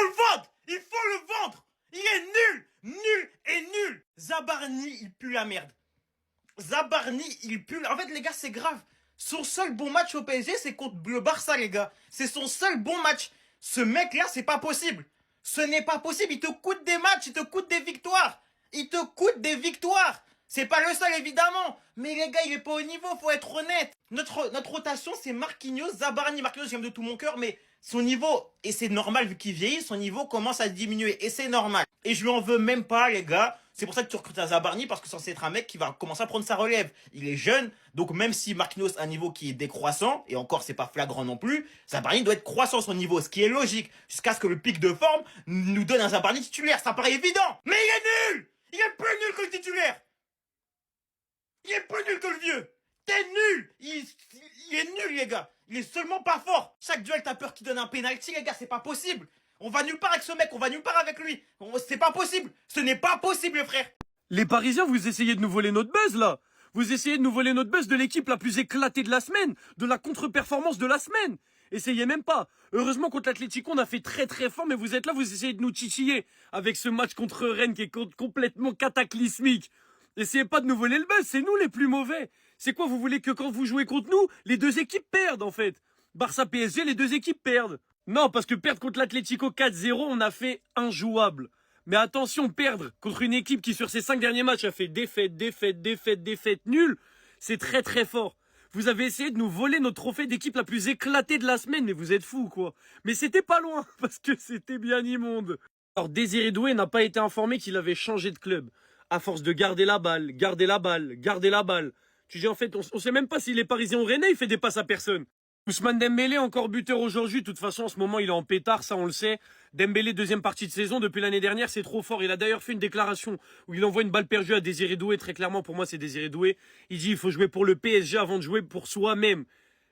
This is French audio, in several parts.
le vendre. Il faut le vendre. Il est nul. Nul et nul. Zabarni, il pue la merde. Zabarni, il pue. En fait, les gars, c'est grave. Son seul bon match au PSG, c'est contre le Barça, les gars. C'est son seul bon match. Ce mec-là, c'est pas possible. Ce n'est pas possible. Il te coûte des matchs, il te coûte des victoires. Il te coûte des victoires. C'est pas le seul, évidemment. Mais les gars, il est pas au niveau, faut être honnête. Notre rotation, c'est Marquinhos, Zabarni. Marquinhos, j'aime de tout mon cœur, mais son niveau, et c'est normal vu qu'il vieillit, son niveau commence à diminuer. Et c'est normal. Et je lui en veux même pas, les gars. C'est pour ça que tu recrutes un Zabarni, parce que c'est censé être un mec qui va commencer à prendre sa relève. Il est jeune, donc même si Marquinhos a un niveau qui est décroissant, et encore c'est pas flagrant non plus, Zabarni doit être croissant son niveau, ce qui est logique, jusqu'à ce que le pic de forme nous donne un Zabarni titulaire, ça paraît évident. Mais il est nul. Il est plus nul que le titulaire. Il est plus nul que le vieux. T'es nul. Il est nul, les gars. Il est seulement pas fort. Chaque duel, t'as peur qu'il donne un penalty, les gars, c'est pas possible. On va nulle part avec ce mec, on va nulle part avec lui. C'est pas possible. Ce n'est pas possible, frère. Les Parisiens, vous essayez de nous voler notre buzz, là. Vous essayez de nous voler notre buzz de l'équipe la plus éclatée de la semaine, de la contre-performance de la semaine. Essayez même pas. Heureusement, contre l'Atlético, on a fait très très fort, mais vous êtes là, vous essayez de nous titiller avec ce match contre Rennes qui est complètement cataclysmique. Essayez pas de nous voler le buzz, c'est nous les plus mauvais. C'est quoi, vous voulez que quand vous jouez contre nous, les deux équipes perdent, en fait. Barça PSG, les deux équipes perdent. Non, parce que perdre contre l'Atlético 4-0, on a fait injouable. Mais attention, perdre contre une équipe qui, sur ses 5 derniers matchs, a fait défaite, défaite, défaite, défaite, nul, c'est très très fort. Vous avez essayé de nous voler notre trophée d'équipe la plus éclatée de la semaine, mais vous êtes fous, quoi. Mais c'était pas loin, parce que c'était bien immonde. Alors, Désiré Doué n'a pas été informé qu'il avait changé de club. À force de garder la balle, garder la balle, garder la balle. Tu dis, en fait, on sait même pas si les Parisiens ou Rennais, il fait des passes à personne. Ousmane Dembélé, encore buteur aujourd'hui. De toute façon, en ce moment, il est en pétard, ça on le sait. Dembélé, deuxième partie de saison, depuis l'année dernière, c'est trop fort. Il a d'ailleurs fait une déclaration où il envoie une balle perdue à Désiré Doué. Très clairement, pour moi, c'est Désiré Doué. Il dit, il faut jouer pour le PSG avant de jouer pour soi-même.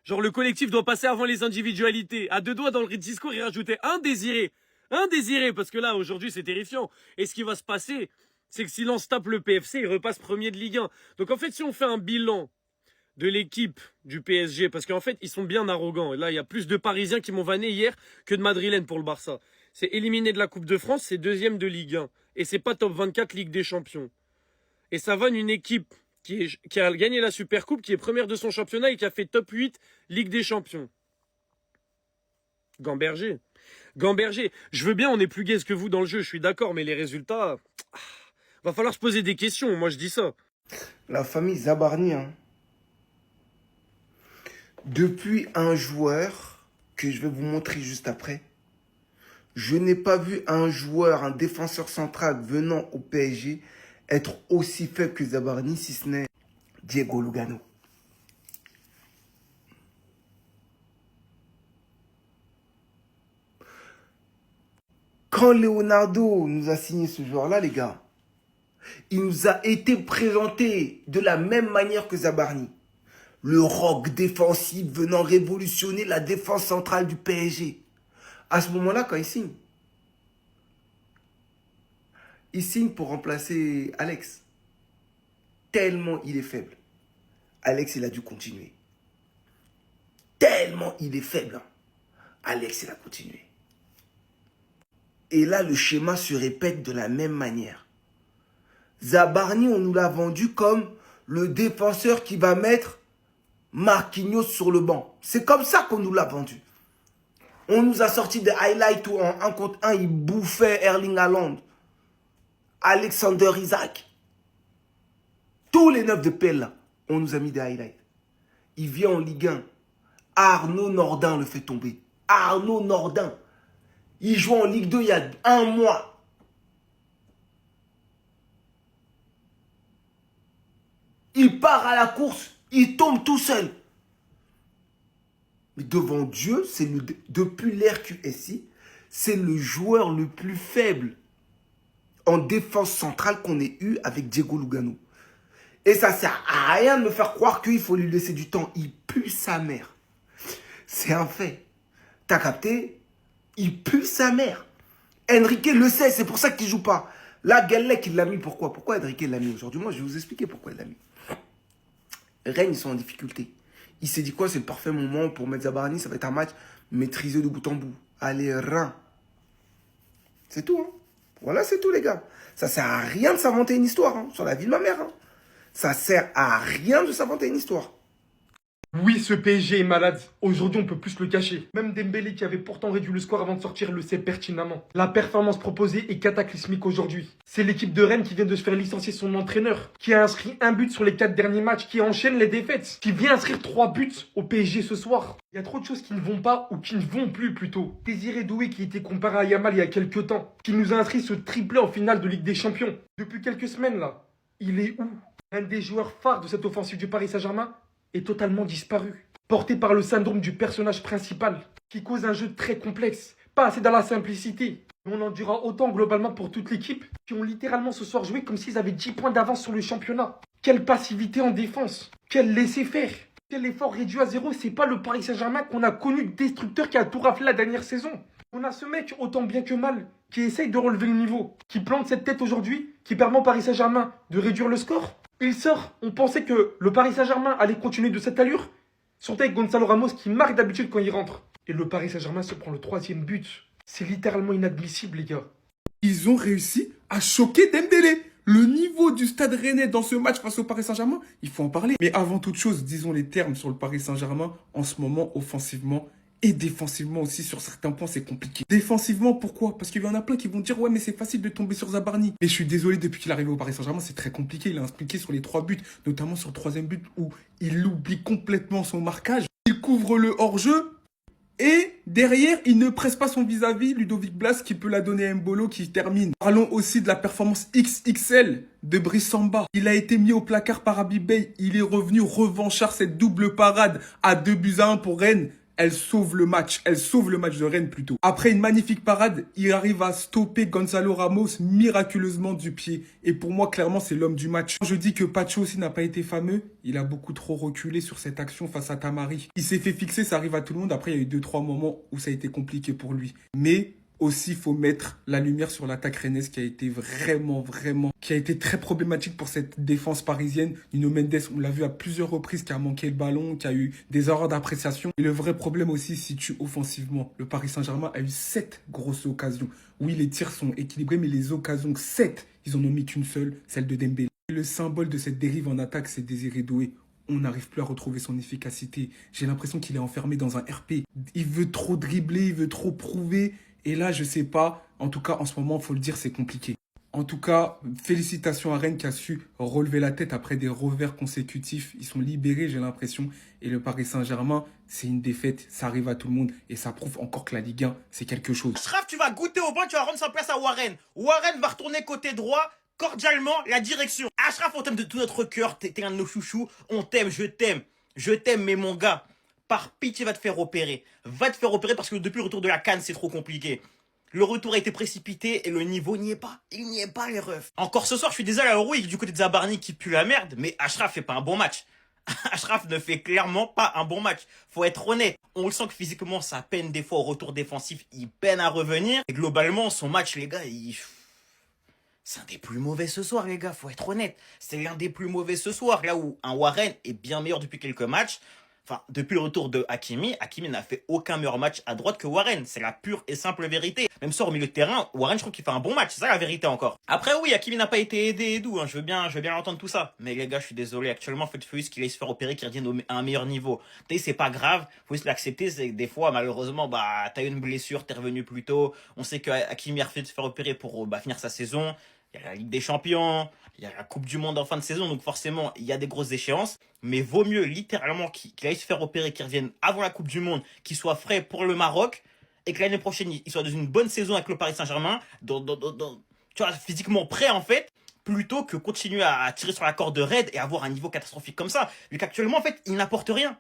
Genre, le collectif doit passer avant les individualités. À deux doigts, dans le discours, il rajoutait un désiré. Un désiré, parce que là, aujourd'hui, c'est terrifiant. Et ce qui va se passer, c'est que si l'on se tape le PFC, il repasse premier de Ligue 1. Donc, en fait, si on fait un bilan de l'équipe du PSG, parce qu'en fait, ils sont bien arrogants. Et là, il y a plus de Parisiens qui m'ont vanné hier que de Madrilènes pour le Barça. C'est éliminé de la Coupe de France, c'est deuxième de Ligue 1. Et c'est pas top 24 Ligue des Champions. Et ça vanne une équipe qui a gagné la Supercoupe, qui est première de son championnat et qui a fait top 8 Ligue des Champions. Gamberger. Gamberger. Je veux bien, on est plus gaze que vous dans le jeu, je suis d'accord, mais les résultats... Va falloir se poser des questions, moi je dis ça. La famille Zabarni, hein. Depuis un joueur que je vais vous montrer juste après, je n'ai pas vu un joueur, un défenseur central venant au PSG être aussi faible que Zabarni, si ce n'est Diego Lugano. Quand Leonardo nous a signé ce joueur-là, les gars, il nous a été présenté de la même manière que Zabarni. Le rock défensif venant révolutionner la défense centrale du PSG. À ce moment-là, quand il signe pour remplacer Alex. Tellement il est faible. Alex, il a dû continuer. Tellement il est faible. Hein. Alex, il a continué. Et là, le schéma se répète de la même manière. Zabarni, on nous l'a vendu comme le défenseur qui va mettre Marquinhos sur le banc. C'est comme ça qu'on nous l'a vendu. On nous a sorti des highlights où en 1 contre 1, il bouffait Erling Haaland, Alexander Isaac. Tous les 9 de PL, là, on nous a mis des highlights. Il vient en Ligue 1. Arnaud Nordin le fait tomber. Arnaud Nordin. Il joue en Ligue 2 il y a 1 mois. Il part à la course. Il tombe tout seul. Mais devant Dieu, depuis l'RQSI, c'est le joueur le plus faible en défense centrale qu'on ait eu avec Diego Lugano. Et ça sert à rien de me faire croire qu'il faut lui laisser du temps. Il pue sa mère. C'est un fait. T'as capté? Il pue sa mère. Enrique le sait, c'est pour ça qu'il ne joue pas. Là, Gallec, il l'a mis pourquoi? Pourquoi Enrique l'a mis aujourd'hui? Moi, je vais vous expliquer pourquoi il l'a mis. Rennes, ils sont en difficulté. Il s'est dit quoi? C'est le parfait moment pour mettre Zabarni. Ça va être un match maîtrisé de bout en bout. Allez, Reims. C'est tout. Hein. Voilà, c'est tout, les gars. Ça sert à rien de s'inventer une histoire hein, sur la vie de ma mère. Hein. Ça sert à rien de s'inventer une histoire. Oui, ce PSG est malade. Aujourd'hui, on peut plus le cacher. Même Dembélé, qui avait pourtant réduit le score avant de sortir, le sait pertinemment. La performance proposée est cataclysmique aujourd'hui. C'est l'équipe de Rennes qui vient de se faire licencier son entraîneur, qui a inscrit un but sur les 4 derniers matchs, qui enchaîne les défaites, qui vient inscrire 3 buts au PSG ce soir. Il y a trop de choses qui ne vont pas, ou qui ne vont plus plutôt. Désiré Doué, qui était comparé à Yamal il y a quelques temps, qui nous a inscrit ce triplé en finale de Ligue des Champions. Depuis quelques semaines là, il est où? Un des joueurs phares de cette offensive du Paris Saint-Germain est totalement disparu. Porté par le syndrome du personnage principal, qui cause un jeu très complexe, pas assez dans la simplicité. Mais on en dira autant globalement pour toute l'équipe, qui ont littéralement ce soir joué comme s'ils avaient 10 points d'avance sur le championnat. Quelle passivité en défense, quel laisser-faire, quel effort réduit à zéro. C'est pas le Paris Saint-Germain qu'on a connu destructeur qui a tout raflé la dernière saison. On a ce mec, autant bien que mal, qui essaye de relever le niveau, qui plante cette tête aujourd'hui, qui permet au Paris Saint-Germain de réduire le score. Il sort, on pensait que le Paris Saint-Germain allait continuer de cette allure, surtout avec Gonzalo Ramos qui marque d'habitude quand il rentre. Et le Paris Saint-Germain se prend le 3e but. C'est littéralement inadmissible, les gars. Ils ont réussi à choquer Dembélé. Le niveau du Stade Rennais dans ce match face au Paris Saint-Germain, il faut en parler. Mais avant toute chose, disons les termes sur le Paris Saint-Germain. En ce moment, offensivement et défensivement aussi, sur certains points, c'est compliqué. Défensivement, pourquoi? Parce qu'il y en a plein qui vont dire « Ouais, mais c'est facile de tomber sur Zabarni ». Mais je suis désolé, depuis qu'il est arrivé au Paris Saint-Germain, c'est très compliqué. Il a impliqué sur les 3 buts, notamment sur le 3e but où il oublie complètement son marquage. Il couvre le hors-jeu. Et derrière, il ne presse pas son vis-à-vis, Ludovic Blas, qui peut la donner à Mbolo, qui termine. Parlons aussi de la performance XXL de Brice Samba. Il a été mis au placard par Abibey. Il est revenu revanchard, cette double parade à 2-1 pour Rennes. Elle sauve le match de Rennes plutôt. Après une magnifique parade, il arrive à stopper Gonzalo Ramos miraculeusement du pied. Et pour moi, clairement, c'est l'homme du match. Je dis que Pacho aussi n'a pas été fameux. Il a beaucoup trop reculé sur cette action face à Tamari. Il s'est fait fixer, ça arrive à tout le monde. Après, il y a eu 2-3 moments où ça a été compliqué pour lui. Mais aussi, il faut mettre la lumière sur l'attaque rennaise qui a été qui a été très problématique pour cette défense parisienne. Nuno Mendes, on l'a vu à plusieurs reprises, qui a manqué le ballon, qui a eu des erreurs d'appréciation. Et le vrai problème aussi se situe offensivement. Le Paris Saint-Germain a eu 7 grosses occasions. Oui, les tirs sont équilibrés, mais les occasions, 7, ils en ont mis qu'une seule, celle de Dembélé. Le symbole de cette dérive en attaque, c'est Désiré Doué. On n'arrive plus à retrouver son efficacité. J'ai l'impression qu'il est enfermé dans un RP. Il veut trop dribbler, il veut trop prouver. Et là, je sais pas. En tout cas, en ce moment, il faut le dire, c'est compliqué. En tout cas, félicitations à Rennes qui a su relever la tête après des revers consécutifs. Ils sont libérés, j'ai l'impression. Et le Paris Saint-Germain, c'est une défaite. Ça arrive à tout le monde. Et ça prouve encore que la Ligue 1, c'est quelque chose. Ashraf, tu vas goûter au banc, tu vas rendre sa place à Warren. Warren va retourner côté droit, cordialement, la direction. Ashraf, on t'aime de tout notre cœur. T'es un de nos chouchous. On t'aime, je t'aime. Je t'aime, mais mon gars, par pitié, va te faire opérer. Va te faire opérer parce que depuis le retour de la CAN, c'est trop compliqué. Le retour a été précipité et le niveau n'y est pas. Il n'y est pas, les refs. Encore ce soir, je suis désolé à Rouig du côté de Zabarni qui pue la merde, mais Ashraf fait pas un bon match. Ashraf ne fait clairement pas un bon match. Faut être honnête. On le sent que physiquement, ça peine des fois au retour défensif. Il peine à revenir. Et globalement, son match, les gars, c'est un des plus mauvais ce soir, les gars. Faut être honnête. C'est l'un des plus mauvais ce soir. Là où un Warren est bien meilleur depuis quelques matchs. Enfin, depuis le retour de Hakimi, Hakimi n'a fait aucun meilleur match à droite que Warren. C'est la pure et simple vérité. Même ça, au milieu de terrain, Warren, je trouve qu'il fait un bon match. C'est ça la vérité encore. Après, oui, Hakimi n'a pas été aidé et tout. Hein. Je veux bien l'entendre tout ça. Mais les gars, je suis désolé. Actuellement, faites focus qu'il aille se faire opérer, qu'il revienne à un meilleur niveau. Tu sais, c'est pas grave. Faut juste l'accepter. C'est que des fois, malheureusement, t'as eu une blessure, t'es revenu plus tôt. On sait que Hakimi a refait de se faire opérer pour finir sa saison. Il y a la Ligue des Champions, il y a la Coupe du Monde en fin de saison, donc forcément, il y a des grosses échéances. Mais vaut mieux, littéralement, qu'il aille se faire opérer, qu'il revienne avant la Coupe du Monde, qu'il soit frais pour le Maroc, et que l'année prochaine, il soit dans une bonne saison avec le Paris Saint-Germain, tu vois, physiquement prêt, en fait, plutôt que continuer à tirer sur la corde raide et avoir un niveau catastrophique comme ça. Vu qu'actuellement, en fait, il n'apporte rien.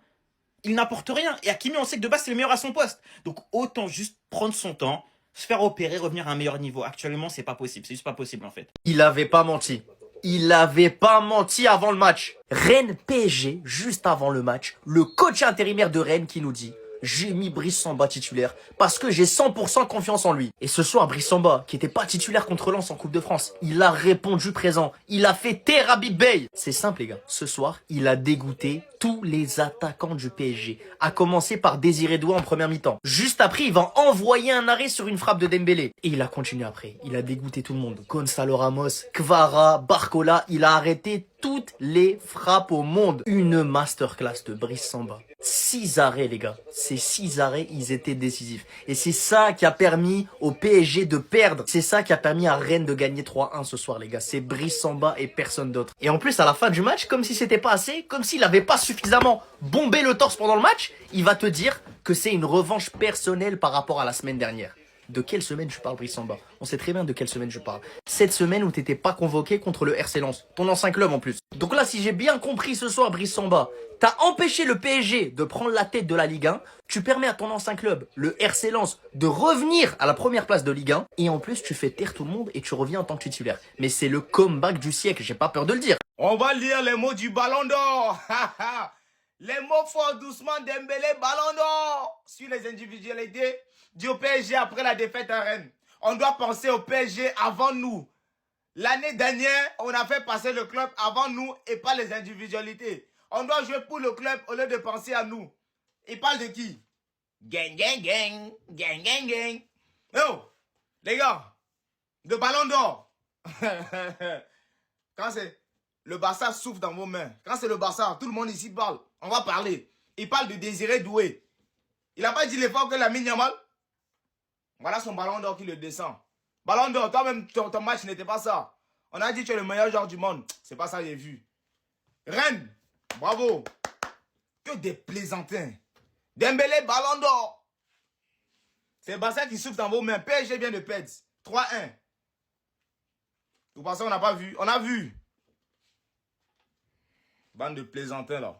Il n'apporte rien. Et Hakimi, on sait que de base, c'est le meilleur à son poste. Donc, autant juste prendre son temps, se faire opérer, revenir à un meilleur niveau. Actuellement, c'est pas possible. C'est juste pas possible, en fait. Il avait pas menti. Il avait pas menti avant le match. Rennes PSG, juste avant le match, le coach intérimaire de Rennes qui nous dit j'ai mis Brice Samba titulaire parce que j'ai 100% confiance en lui. Et ce soir, Brice Samba, qui était pas titulaire contre Lens en Coupe de France, il a répondu présent. Il a fait taire Habib Bey. C'est simple, les gars. Ce soir, il a dégoûté tous les attaquants du PSG, à commencer par Désiré Doué en première mi-temps. Juste après, il va envoyer un arrêt sur une frappe de Dembélé. Et il a continué après. Il a dégoûté tout le monde. Gonzalo Ramos, Kvara, Barcola, il a arrêté toutes les frappes au monde. Une masterclass de Brice Samba. 6 arrêts, les gars. Ces 6 arrêts, ils étaient décisifs. Et c'est ça qui a permis au PSG de perdre. C'est ça qui a permis à Rennes de gagner 3-1 ce soir, les gars. C'est Brice Samba et personne d'autre. Et en plus, à la fin du match, comme si c'était pas assez, comme s'il avait pas suffisamment bombé le torse pendant le match, il va te dire que c'est une revanche personnelle par rapport à la semaine dernière. De quelle semaine je parle, Brice Samba? On sait très bien de quelle semaine je parle. Cette semaine où t'étais pas convoqué contre le RC Lens. Ton ancien club en plus. Donc là, si j'ai bien compris ce soir, Brice Samba, t'as empêché le PSG de prendre la tête de la Ligue 1. Tu permets à ton ancien club, le RC Lens, de revenir à la première place de Ligue 1. Et en plus, tu fais taire tout le monde et tu reviens en tant que titulaire. Mais c'est le comeback du siècle, j'ai pas peur de le dire. On va lire les mots du Ballon d'Or. Les mots forts doucement Dembélé, Ballon d'Or. Sur les individualités du PSG après la défaite à Rennes. On doit penser au PSG avant nous. L'année dernière, on a fait passer le club avant nous et pas les individualités. On doit jouer pour le club au lieu de penser à nous. Il parle de qui? Gang, gang, gang. Gang, gang, gang. Oh, les gars, de Ballon d'Or. Quand c'est le Barça souffle dans vos mains. Quand c'est le Barça, tout le monde ici parle. On va parler. Il parle de Désiré Doué. Il n'a pas dit l'effort que Lamine Yamal. Voilà son Ballon d'Or qui le descend. Ballon d'Or, toi-même, ton match n'était pas ça. On a dit que tu es le meilleur joueur du monde. C'est pas ça, j'ai vu. Rennes, bravo. Que des plaisantins. Dembélé, Ballon d'Or. C'est Barça qui souffle dans vos mains. PSG vient de perdre. 3-1. Vous pensez qu'on n'a pas vu? On a vu. Bande de plaisantins, là.